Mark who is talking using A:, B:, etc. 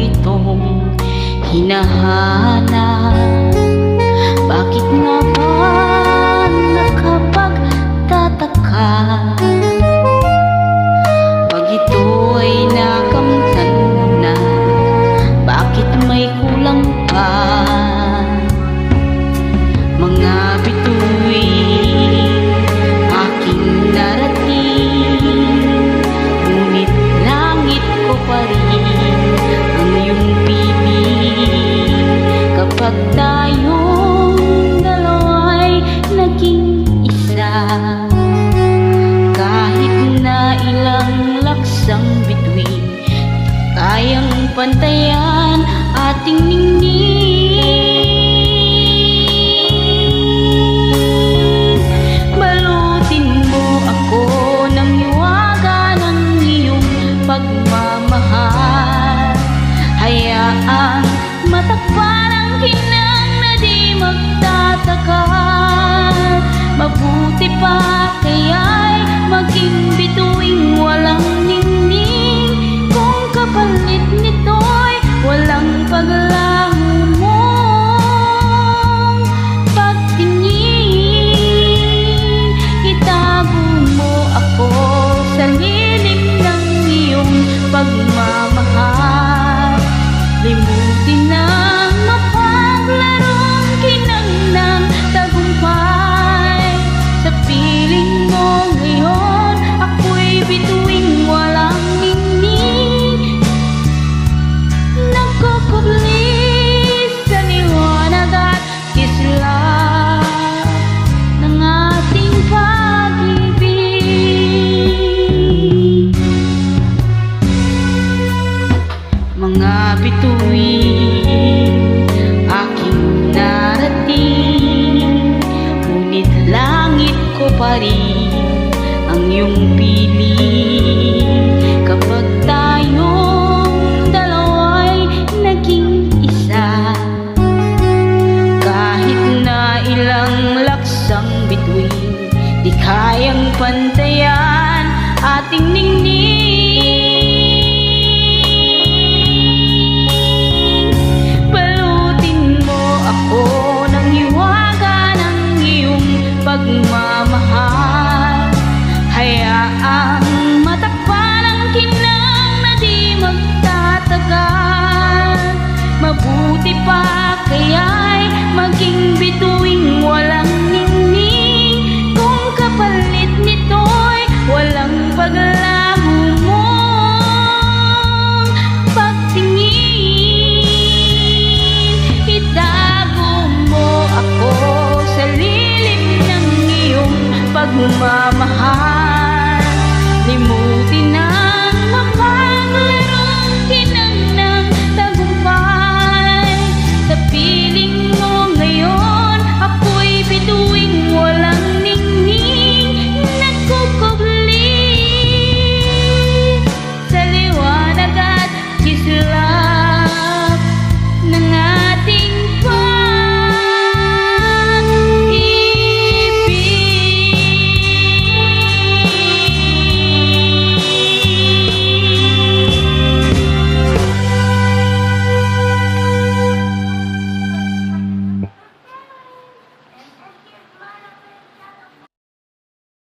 A: itong hinahanap? Bakit nga ba nakapagtataka pag ito ay nakamtan mo na? Bakit may kulang pa? Mga bituin aking narating, ngunit langit ko pa rin ang iyong piling. Kapag tayong dalawa'y naging isa, kahit na ilang laksang bituin, kayang pantayan ating ningning. Balutin mo ako ng hiwaga ng iyong pagmamahal. Hayaang matakpan ang kinang na di magtatagal. Mabuti pa kaya'y maging bituing walang ningning, kung kapalit nito'y walang paglaho mong pagtingin. Itago mo ako sa lilim ng iyong pagmamahal. Limutin ang mapaglarong kinang ng tagumpay. Sa piling mo ngayon, ako'y bituing walang ningning, nagkukubli sa liwanag at kislap ng ating pag-ibig. Mga bituin aking narating, ngunit langit ko pa rin ang iyong piling.